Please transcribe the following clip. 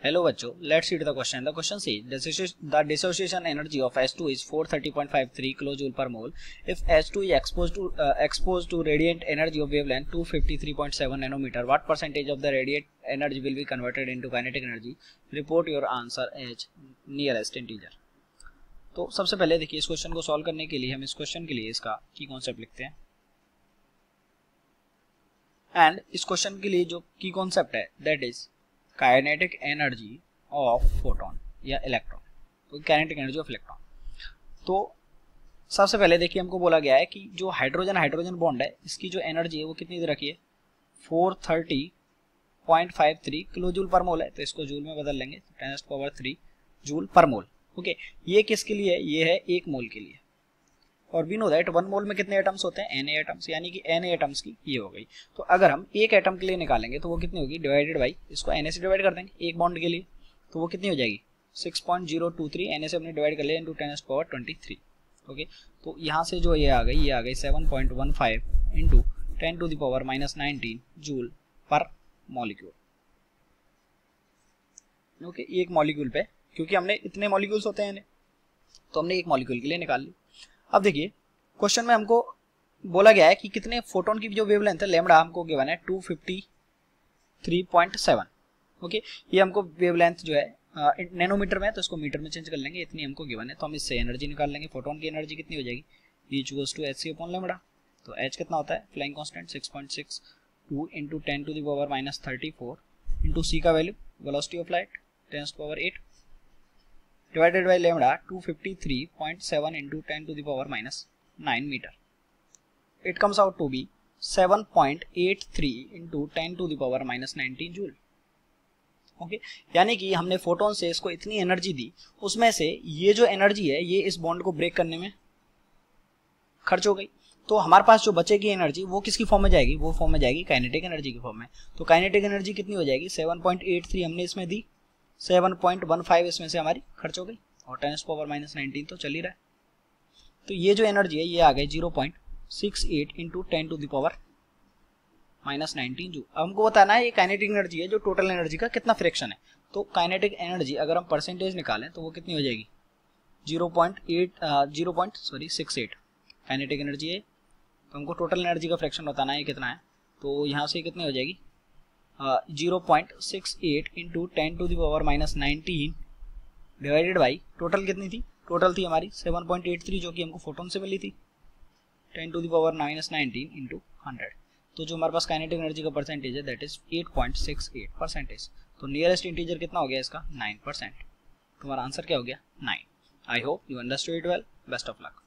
Hello बच्चों, let's read the question. The question says the dissociation energy of H2 is 430.53 kilojoule per mole. If H2 is exposed to radiant energy of wavelength 253.7 nanometer, what percentage of the radiant energy will be converted into kinetic energy? Report your answer as nearest integer. तो सबसे पहले देखिए इस question को solve करने के लिए हम इस क्वेश्चन के लिए इसका की कॉन्सेप्ट लिखते हैं एंड इस क्वेश्चन के लिए जो की कॉन्सेप्ट है that is kinetic energy of photon या इलेक्ट्रॉन, तो काइनेटिक एनर्जी ऑफ इलेक्ट्रॉन। तो सबसे पहले देखिए हमको बोला गया है कि जो हाइड्रोजन हाइड्रोजन बॉन्ड है इसकी जो एनर्जी है वो कितनी दे रखी है 430.53 किलो जूल पर मोल है, तो इसको जूल में बदल लेंगे 10⁻³ जूल पर मोल। ओके, ये किसके लिए है? ये है 1 मोल के लिए। और वी नो दैट 1 मोल में कितने एटम्स होते हैं? Na एटम्स, यानी कि Na एटम्स की ये हो गई। तो अगर हम एक एटम के लिए निकालेंगे तो वो कितनी होगी? डिवाइडेड बाई इसको Na से डिवाइड कर देंगे एक बॉन्ड के लिए, तो वो कितनी हो जाएगी 6.023। Na से हमने डिवाइड कर लिया इंटू 10⁻23। ओके, तो यहाँ से जो ये आ गई 7.15 इंटू 10⁻⁻19 जूल पर मॉलिक्यूल। ओके, एक मॉलिक्यूल पे, क्योंकि हमने इतने मॉलिक्यूल्स होते हैं तो हमने एक मॉलिक्यूल के लिए निकाल ली। अब देखिए क्वेश्चन में हमको बोला गया है कि कितने फोटोन की जो वेवलेंथ है लैम्डा हमको गिवन है 253.7। ओके, ये हमको वेवलेंथ जो है नैनोमीटर में है तो इसको मीटर में चेंज कर लेंगे, इतनी हमको गिवन है। तो हम इससे एनर्जी निकाल लेंगे। फोटोन की एनर्जी कितनी हो जाएगी? E=hc/λ। तो h कितना होता है? Flying constant 6.62 into 10⁻34 into c का value velocity of light 10⁸ divided by lambda 253.7 into 10⁻⁹ meter. It comes out to be 7.83 into 10⁻⁻19 joule. Okay, यानी कि हमने फोटोन से इसको इतनी एनर्जी दी, उसमें से ये जो एनर्जी है ये इस बॉन्ड को ब्रेक करने में खर्च हो गई। तो हमारे पास जो बचेगी एनर्जी वो किसकी फॉर्म में जाएगी? वो फॉर्म में जाएगी काइनेटिक एनर्जी की फॉर्म में। तो काइनेटिक एनर्जी कितनी हो जाएगी? 7.83 हमने इसमें दी, 7.15 इसमें से हमारी खर्च हो गई और 10⁻⁻19 तो चल ही रहा है। तो ये जो एनर्जी है ये आ गई 0.68 इंटू 10⁻⁻19 जूल। अब हमको बताना है ये काइनेटिक एनर्जी है जो टोटल एनर्जी का कितना फ्रैक्शन है। तो काइनेटिक एनर्जी अगर हम परसेंटेज निकालें तो वो कितनी हो जाएगी? 0.68 काइनेटिक एनर्जी है। तो हमको टोटल एनर्जी का फ्रैक्शन बताना है कितना है, तो यहाँ से कितनी हो जाएगी 0.68 इंटू 10⁻⁻19 डिवाइडेड बाई टोटल कितनी थी? टोटल थी हमारी 7.83 जो कि हमको फोटोन से मिली थी 10⁻⁻19 इंटू 100। तो जो हमारे पास काइनेटिक एनर्जी का परसेंटेज है दैट इज 8.68%। तो नियरेस्ट इंटीजर कितना हो गया इसका? 9%। तुम्हारा आंसर क्या हो गया? 9। I hope you understood it well. Best of luck.